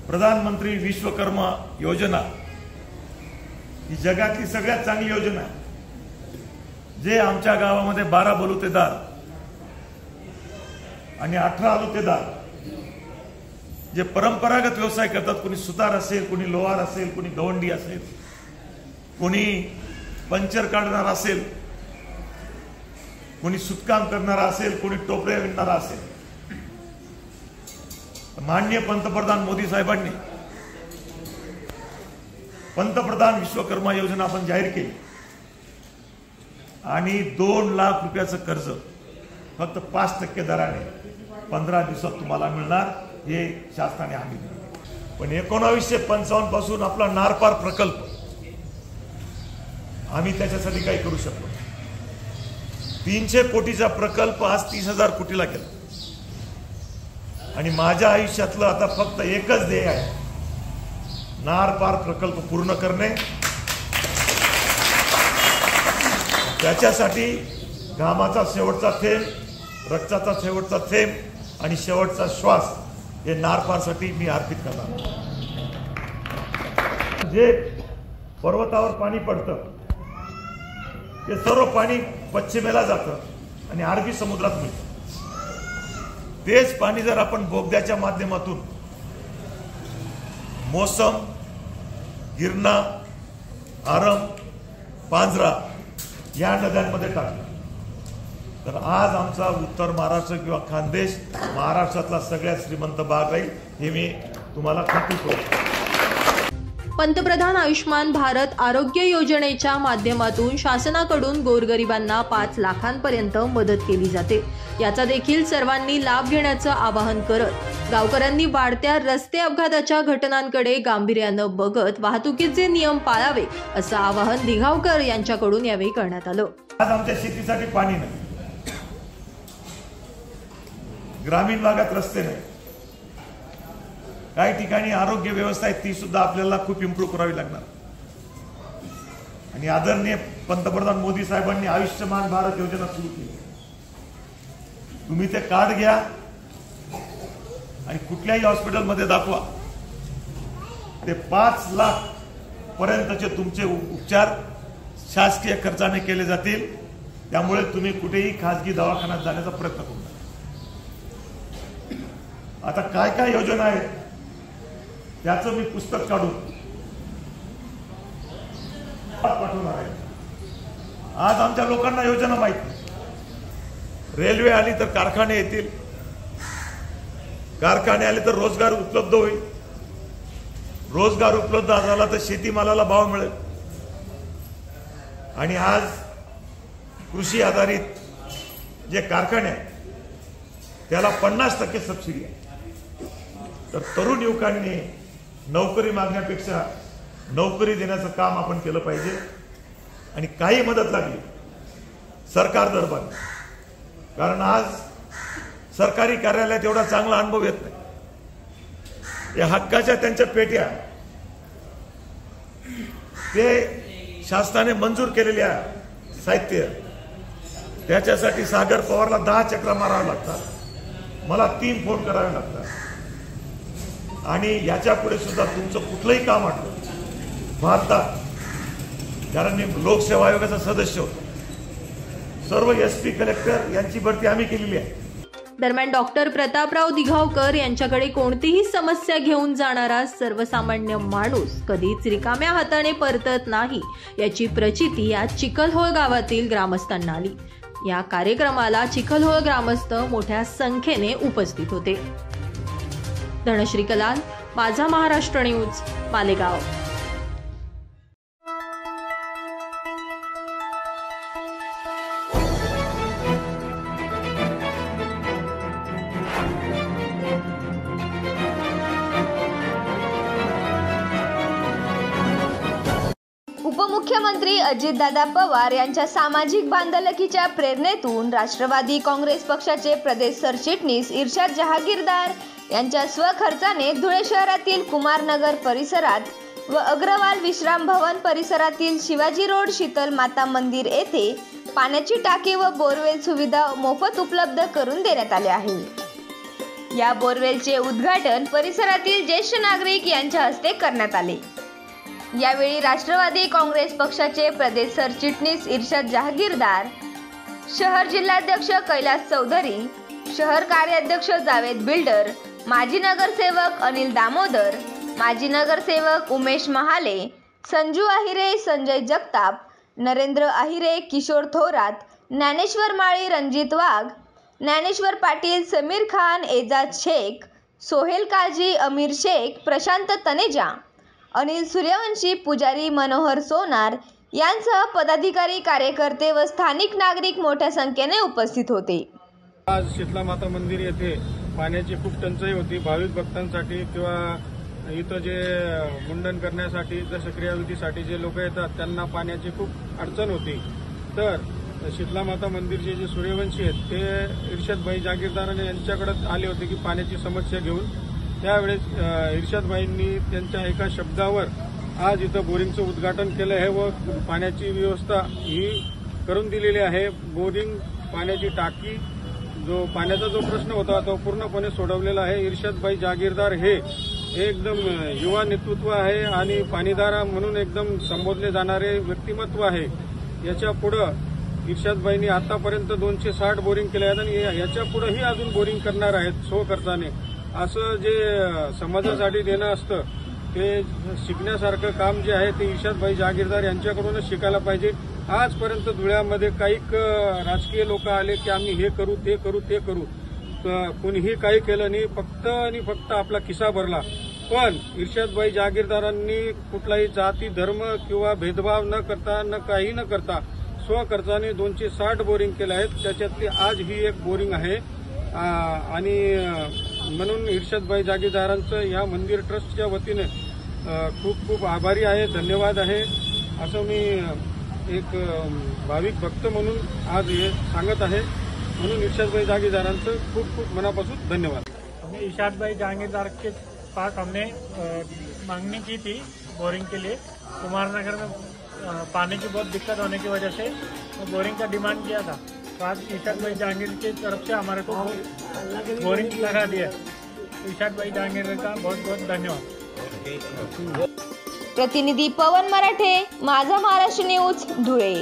प्रधानमंत्री विश्वकर्मा योजना ही जगातली सगळ्यात चांगली योजना आहे। जे आमच्या गावामध्ये 12 बलुतेदार आणि 18 आलुतेदार जे परंपरागत व्यवसाय करतात, कोणी सुतार असेल, कोणी लोहार असेल, कोणी गवंडी असेल, कोणी पंचर काढणारा असेल, कोणी सुतकाम करणारा असेल, कोणी टोपले विणणारा असेल, माननीय पंतप्रधान मोदी साहेबांनी पंतप्रधान विश्वकर्मा योजना आपण जाहीर केली आणि 2 लाख रुपयाचं कर्ज फक्त 5% दराने 15 दिवसात तुम्हाला मिळणार, हे शासनाने हमी दिली। पण 1955 पासून आपला नारपार प्रकल्प आम्ही त्याच्यासाठी काही करू शकलो। 300 कोटीचा प्रकल्प आज 30,000 कोटीला गेला आणि माझ्या आयुष्यातलं आता फक्त एकच ध्येय आहे, नारपार प्रकल्प पूर्ण करणे। त्याच्यासाठी घामाचा शेवटचा थेंब, रक्ताचा शेवटचा थेंब आणि शेवटचा श्वास हे नारपारसाठी मी अर्पित करणार। जे पर्वतावर पाणी पडतं ते सर्व पाणी पश्चिमेला जातं आणि अरबी समुद्रात मिळतं। तेच पाणी जर आपण बोगद्याच्या माध्यमातून मोसम, गिरणा, आरम, पांझरा या नद्यांमध्ये टाकलं तर आज आमचा उत्तर महाराष्ट्र किंवा खानदेश महाराष्ट्रातला सगळ्यात श्रीमंत भाग राहील, हे मी तुम्हाला खात्री करतो। पंतप्रधान आयुष्मान भारत आरोग्य योजनेच्या माध्यमातून शासनाकडून गोरगरिबांना 5 लाखांपर्यंत मदत केली जाते। याचा देखील सर्वांनी लाभ घेण्याचं आवाहन करत गावकऱ्यांनी वाढत्या रस्ते अपघाताच्या घटनांकडे गांभीर्यानं बघत वाहतुकीचे नियम पाळावे असं आवाहन दिघावकर यांच्याकडून यावेळी करण्यात आलं। आज आमच्या शेतीसाठी पाणी नाही, ग्रामीण भागात रस्ते नाही, काही ठिकाणी आरोग्य व्यवस्था आहे ती सुद्धा आपल्याला खूप इम्प्रूव्ह करावी लागणार। आणि आदरणीय पंतप्रधान मोदी साहेबांनी आयुष्यमान भारत योजना सुरू केली। तुम्ही ते कार्ड घ्या आणि कुठल्याही हॉस्पिटलमध्ये दाखवा, ते 5 लाख पर्यंतचे तुमचे उपचार शासकीय खर्चाने केले जातील। त्यामुळे तुम्ही कुठेही खासगी दवाखान्यात जाण्याचा प्रयत्न करू नका। आता काय काय योजना आहेत त्याचं मी पुस्तक काढून पाठवणार आहे. आज आमच्या लोकांना योजना माहित नाही. रेल्वे आली तर कारखाने येतील, कारखाने आले तर रोजगार उपलब्ध होईल, रोजगार उपलब्ध झाला तर शेतीमालाला भाव मिळेल. आणि आज कृषी आधारित जे कारखाने आहेत त्याला 50% सबसिडी आहे. तर तरुण युवकांनी नोकरी मागण्यापेक्षा नोकरी देण्याचं काम आपण केलं पाहिजे. आणि काही मदत लागली सरकार दरबार, कारण आज सरकारी कार्यालयात एवढा चांगला अनुभव येत नाही. या हक्काच्या त्यांच्या पेट्या ते शासनाने मंजूर केलेल्या साहित्य त्याच्यासाठी सागर पवारला 10 चक्रा माराव्या लागतात, मला 3 फोन करावे लागतात. आणि याच्या पुढे सुद्धा तुमचं कुठलंही काम आठवलं भारतात, कारण मी लोकसेवा आयोगाचा सदस्य होतो, सर्व SP कलेक्टर यांची भरती आम्ही केलेली आहे. दरम्यान डॉक्टर प्रतापराव दिघावकर यांच्याकडे कोणतीही समस्या घेऊन जाणारा सर्वसामान्य माणूस कधीच रिकाम्या हाताने परतत नाही याची प्रचिती या चिखलहोळ गावातील ग्रामस्थांना आली. या कार्यक्रमाला चिखलहोळ ग्रामस्थ मोठ्या संख्येने उपस्थित होते. धनश्री कलाल, माझा महाराष्ट्र न्यूज, मालेगाव. उपमुख्यमंत्री अजितदादा पवार यांच्या सामाजिक बांधलकीच्या प्रेरणेतून राष्ट्रवादी काँग्रेस पक्षाचे प्रदेश सरचिटणीस इर्शाद जहागीरदार यांच्या स्वखर्चाने धुळे शहरातील कुमारनगर परिसरात व अग्रवाल विश्राम भवन परिसरातील शिवाजी रोड शीतल माता मंदिर येथे पाण्याची टाकी व बोरवेल सुविधा मोफत उपलब्ध करून देण्यात आले आहे. या बोरवेलचे उद्घाटन परिसरातील ज्येष्ठ नागरिक यांच्या हस्ते करण्यात आले. यावेळी राष्ट्रवादी काँग्रेस पक्षाचे प्रदेश सरचिटणीस इर्शाद जहागीरदार, शहर जिल्हाध्यक्ष कैलास चौधरी, शहर कार्याध्यक्ष जावेद बिल्डर, माजी नगरसेवक अनिल दामोदर, माजी नगरसेवक उमेश महाले, संजू आहिरे, संजय जगताप, नरेंद्र आहिरे, किशोर थोरात, ज्ञानेश्वर माळी, रणजित वाघ, ज्ञानेश्वर पाटील, समीर खान, एजाज शेख, सोहेल काजी, अमीर शेख, प्रशांत तनेजा, अनिल सूर्यवंशी, पुजारी मनोहर सोनार यांसह पदाधिकारी, कार्यकर्ते व स्थानिक नागरिक मोठ्या संख्येने उपस्थित होते. आज शीतला माता मंदिर येथे पाण्याची खूप टंचाई होती. भाविक भक्तांसाठी किंवा इथं जे मुंडन करण्यासाठी, दशक्रियाविधीसाठी जे लोक येतात त्यांना पाण्याची खूप अडचण होती. तर शीतला माता मंदिरचे जे सूर्यवंशी आहेत ते इर्शादभाई जागीरदाराने यांच्याकडे आले होते की पाण्याची समस्या घेऊन. त्यावेळेस इर्शादभाईंनी त्यांच्या एका शब्दावर आज इथं बोरिंगचं उद्घाटन केलं आहे व पाण्याची व्यवस्था ही करून दिलेली आहे. बोरिंग, पाण्याची टाकी, जो पाण्याचा जो प्रश्न होता तो पूर्णपणे सोडवलेला आहे. इर्शादभाई जागीरदार हे एकदम युवा नेतृत्व आहे आणि पाणीदार म्हणून एकदम संबोधले जाणारे व्यक्तिमत्व आहे. याच्या पुढं इर्शादभाईंनी आतापर्यंत 260 बोरिंग केले आहेत आणि याच्या पुढेही अजून बोरिंग करणार आहेत स्वखर्चाने. असं जे समाजासाठी देणं असतं ते शिकण्यासारखं काम जे आहे ते इर्शादभाई जागीरदार यांच्याकडूनच शिकायला पाहिजे. आजपर्यंत धुळ्यामध्ये काही राजकीय लोक आले की आम्ही हे करू, ते करू, ते करू, कोणीही काही केलं नाही, फक्त आणि फक्त आपला खिसा भरला. पण इर्शादभाई जागीरदारांनी कुठलाही जाती, धर्म किंवा भेदभाव न करता, काही न करता स्वखर्चाने 260 बोरिंग केले आहेत. त्याच्यातली आज ही एक बोरिंग आहे. आणि म्हणून इर्शादभाई जागीरदारांचं या मंदिर ट्रस्टच्या वतीने खूप खूप आभारी आहे, धन्यवाद आहे, असं मी एक भाविक भक्त म्हणून आज हे सांगत आहे. म्हणून इर्शादभाई जागीरदारांचं खूप खूप मनापासून धन्यवाद. इर्शादभाई जागीरदार के पास हमने मांगनी की थी बोरिंग के लिए. कुमारनगर में पानी की बहुत दिक्कत होने की वजह से बोरिंग का डिमांड किया था. तो आज इर्शादभाई जागीर की तरफ से हमारे को बोरिंग लगा दिया. इर्शादभाई जागीर का बहुत बहुत धन्यवाद. प्रतिनिधी पवन मराठे, माझा महाराष्ट्र न्यूज, धुळे.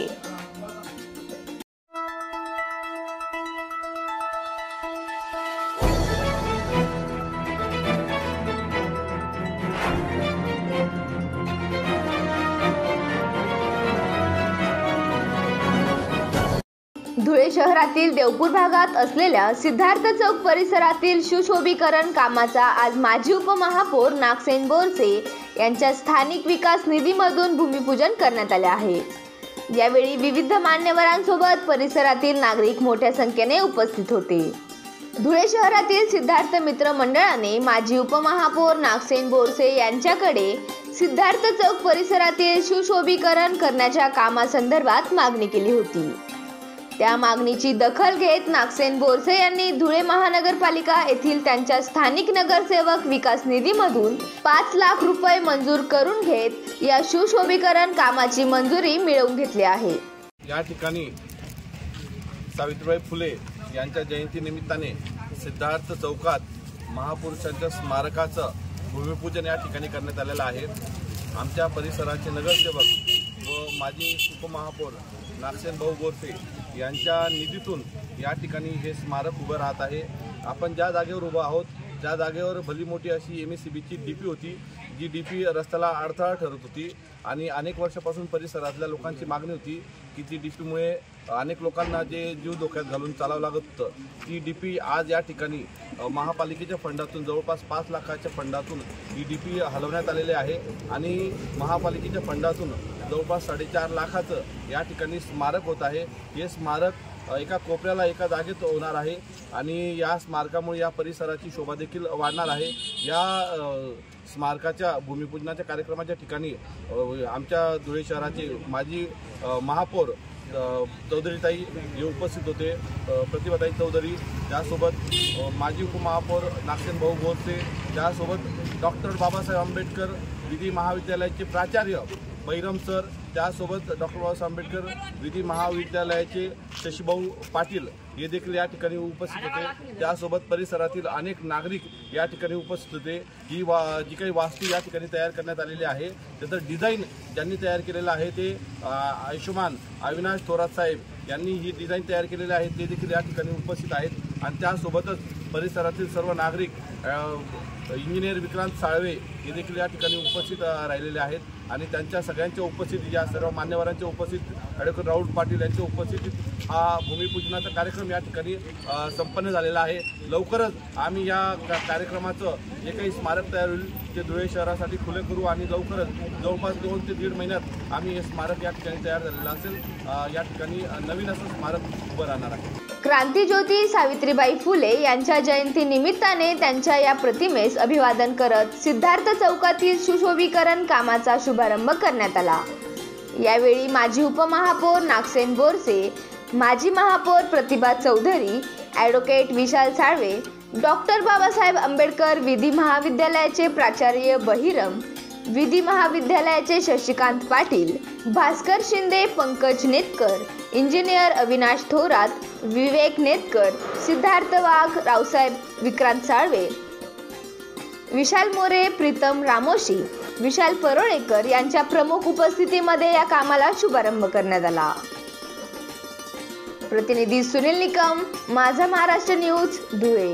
धुळे शहरातील देवपूर भागात असलेल्या सिद्धार्थ चौक परिसरातील सुशोभीकरण कामाचा आज माजी उपमहापौर नागसेन बोरसे यांच्या स्थानिक विकास निधीमधून भूमिपूजन करण्यात आले आहे। यावेळी विविध मान्यवरांसोबत परिसरातील नागरिक मोठ्या संख्येने उपस्थित होते। धुळे शहरातील सिद्धार्थ मित्र मंडळाने माजी उपमहापौर नागसेन बोरसे यांच्याकडे सिद्धार्थ चौक परिसरातील सुशोभीकरण करण्याच्या कामासंदर्भात मागणी केली होती। त्या मागणीची दखल घेत नागसेन बोरसे यांनी धुळे महानगरपालिका येथील त्यांच्या स्थानिक नगरसेवक विकास निधीमधून 5 लाख रुपये मंजूर करून घेत या सुशोभीकरण कामाची मंजुरी मिळवून घेतली आहे। या ठिकाणी सावित्रीबाई फुले यांच्या जयंतीनिमित्ताने सिद्धार्थ चौकात महापुरुषांच्या स्मारकाचं भूमिपूजन या ठिकाणी करण्यात आलेलं आहे। आमच्या परिसराचे नगरसेवक व माजी उपमहापौर नागसेन भाऊ बोरसे यांच्या निधीतून या ठिकाणी हे स्मारक उभं राहत आहे। आपण ज्या जागेवर उभं आहोत त्या जागेवर भली मोठी अशी MSCBची DP होती, जी DP रस्त्याला अडथळा ठरत होती आणि अनेक वर्षापासून परिसरातल्या लोकांची मागणी होती की ती DPमुळे अनेक लोकांना जे जीव धोक्यात घालून चालावं लागत होतं, ती DP आज या ठिकाणी महापालिकेच्या फंडातून जवळपास 5 लाखाच्या फंडातून ही DP हलवण्यात आलेली आहे आणि महापालिकेच्या फंडातून जवळपास 4.5 लाखाचं या ठिकाणी स्मारक होत आहे। हे स्मारक एका कोपऱ्याला एका जागेत होणार आहे आणि या स्मारकामुळे या परिसराची शोभा देखील वाढणार आहे। या स्मारकाच्या भूमिपूजनाच्या कार्यक्रमाच्या ठिकाणी आमच्या धुळे शहराचे माजी महापौर चौधरीताई हे उपस्थित होते, प्रतिभाताई चौधरी, त्यासोबत माजी उपमहापौर नागसेन भाऊ बोरसे, त्यासोबत डॉक्टर बाबासाहेब आंबेडकर विधी महाविद्यालयाचे प्राचार्य बैरम सर, त्यासोबत डॉक्टर बाबासाहेब आंबेडकर विधी महाविद्यालयाचे शशीभाऊ पाटील हे देखील या ठिकाणी उपस्थित होते। त्यासोबत परिसरातील अनेक नागरिक या ठिकाणी उपस्थित होते। ही जी काही वास्तू या ठिकाणी तयार करण्यात आलेली आहे त्याचं डिझाईन ज्यांनी तयार केलेलं आहे ते आयुष्यमान अविनाश थोरात साहेब यांनी ही डिझाईन तयार केलेली आहे, ते देखील या ठिकाणी उपस्थित आहेत। आणि त्यासोबतच परिसरातील सर्व नागरिक इंजिनियर विक्रांत साळवे हे देखील या ठिकाणी उपस्थित राहिलेले आहेत आणि त्यांच्या सगळ्यांच्या उपस्थितीत, या सर्व मान्यवरांच्या उपस्थितीत, ॲडव्होकेट राहुल पाटील यांच्या उपस्थितीत हा भूमिपूजनाचा कार्यक्रम या ठिकाणी संपन्न झालेला आहे। लवकरच आम्ही या कार्यक्रमाचं जे काही स्मारक तयार होईल ते धुळे शहरासाठी खुले करू आणि लवकरच जवळपास 2 ते 1.5 महिन्यात आम्ही हे स्मारक या ठिकाणी तयार झालेलं असेल। या ठिकाणी नवीन असं स्मारक उभं राहणार आहे। क्रांतिज्योती सावित्रीबाई फुले यांच्या जयंती निमित्ताने त्यांच्या या प्रतिमेस अभिवादन करत सिद्धार्थ चौकातील सुशोभीकरण कामाचा शुभारंभ करण्यात आला। यावेळी माजी उपमहापौर नागसेन बोरसे, माजी महापौर प्रतिभा चौधरी, ॲडव्होकेट विशाल साळवे, डॉक्टर बाबासाहेब आंबेडकर विधी महाविद्यालयाचे प्राचार्य बहिरम, विधी महाविद्यालयाचे शशिकांत पाटील, भास्कर शिंदे, पंकज नेतकर, इंजिनियर अविनाश थोरात, विवेक नेतकर, सिद्धार्थ वाघ, रावसाहेब विक्रांत साळवे, विशाल मोरे, प्रीतम रामोशी, विशाल परोळेकर यांच्या प्रमुख उपस्थितीमध्ये या कामाला शुभारंभ करण्यात आला। प्रतिनिधी सुनील निकम, माझा महाराष्ट्र न्यूज, धुळे।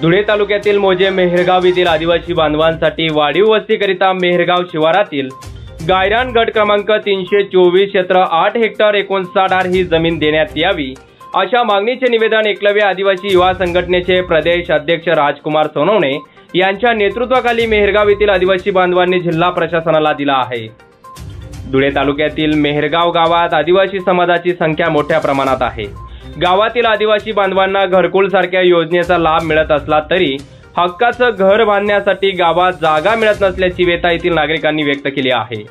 धुळे तालुक्यातील मोजे मेहरगाव येथील आदिवासी बांधवांसाठी वाढीव वस्तीकरिता मेहरगाव शिवारातील गायरान गट क्रमांक 324 क्षेत्र 8 हेक्टर 59 ही जमीन देण्यात यावी अशा मागणीचे निवेदन एकलव्य आदिवासी युवा संघटनेचे प्रदेश अध्यक्ष राजकुमार सोनवणे यांच्या नेतृत्वाखाली मेहरगाव येथील आदिवासी बांधवांनी जिल्हा प्रशासनाला दिला आहे। धुळे तालुक्यातील मेहरगाव गावात आदिवासी समाजाची संख्या मोठ्या प्रमाणात आहे। गावातील आदिवासी बांधवांना घरकुल सारख्या योजनेचा लाभ मिळत असला तरी हक्काचं घर बांधण्यासाठी गावात जागा मिळत नसल्याची व्यथा येथील नागरिकांनी व्यक्त केली आहे।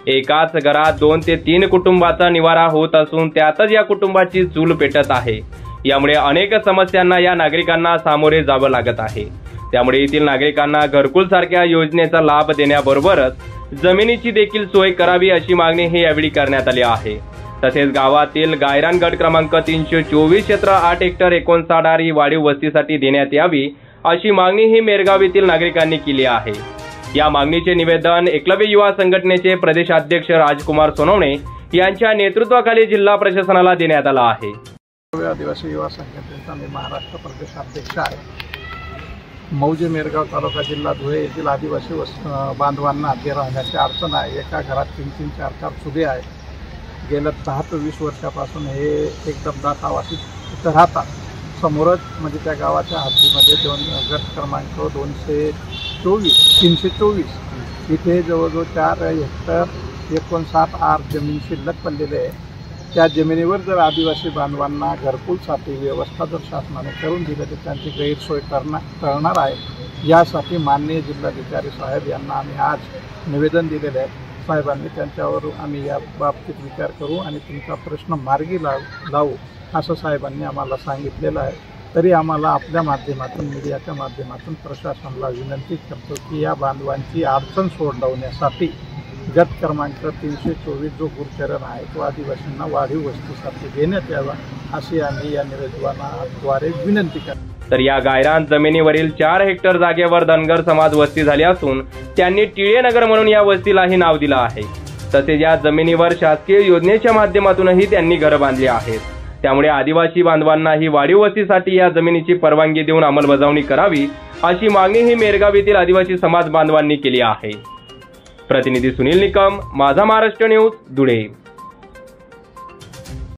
एकाच घरात 2 ते 3 कुटुंबाचा निवारा होत असून त्यातच या कुटुंबाची चूल पेटत आहे। यामुळे अनेक समस्यांना या नागरिकांना सामोरे जावं लागत आहे। त्यामुळे येथील नागरिकांना घरकुल सारख्या योजनेचा लाभ देण्याबरोबरच जमिनीची देखील सोय करावी अशी मागणी ही यावेळी करण्यात आली आहे। तसेच गावातील गायरान गट क्रमांक 324 क्षेत्र 8 हेक्टर 59 ही वाढीव वस्तीसाठी देण्यात यावी अशी मागणी ही मेहरगाव येथील नागरिकांनी केली आहे। या मागणीचे निवेदन एकलव्य युवा संघटनेचे प्रदेशाध्यक्ष राजकुमार सोनवणे यांच्या नेतृत्वाखाली जिल्हा प्रशासनाला देण्यात आला आहे. आदिवासी युवा संघटनेचा मी महाराष्ट्र प्रदेशाध्यक्ष आहे. मौजे मेरगाव तालुका जिल्हा धुळे येथील आदिवासी बांधवांना जे राहण्याची अडचण आहे. एका घरात 3-3, 4-4 चुले आहेत. गेल्या 10 ते 20 वर्षापासून हे एकदम दातावासी इथं राहतात. समोरच म्हणजे त्या गावाच्या हद्दीमध्ये गट क्रमांक 324 इथे जवळजवळ 4 हेक्टर 59 आर जमीन शिल्लक पडलेले आहे. त्या जमिनीवर जर आदिवासी बांधवांना घरकुलसाठी व्यवस्था जर शासनाने करून दिली तर त्यांची गैरसोय करणार आहे. यासाठी माननीय जिल्हाधिकारी साहेब यांना आम्ही आज निवेदन दिलेले आहे. साहेबांनी त्यांच्यावर आम्ही या बाबतीत विचार करू आणि तुमचा प्रश्न मार्गी लावू असं साहेबांनी आम्हाला सांगितलेलं आहे. तरी आम्हाला आपल्या माध्यमातून मीडियाच्या माध्यमातून प्रशासनाला विनंती करतो की या बांधवांची अडचण सोडवण्यासाठी गट क्रमांक 324 जो गुरचरण आहे तो आदिवासींना वाढीव वस्तीसाठी देण्यात यावा अशी आम्ही या निवेदनाद्वारे विनंती करतो. तर या गायरान जमिनीवरील 4 हेक्टर जागेवर धनगर समाज वस्ती झाली असून त्यांनी टिळेनगर म्हणून या वस्तीलाही नाव दिलं आहे. तसेच या जमिनीवर शासकीय योजनेच्या माध्यमातूनही त्यांनी घरं बांधली आहेत. त्यामुळे आदिवासी बांधवांनाही वाढीव वस्तीसाठी या जमिनीची परवानगी देऊन अंमलबजावणी करावी अशी मागणी ही मेरगाव येथील आदिवासी समाज बांधवांनी केली आहे. प्रतिनिधी सुनील निकम, माझा महाराष्ट्र न्यूज, धुळे.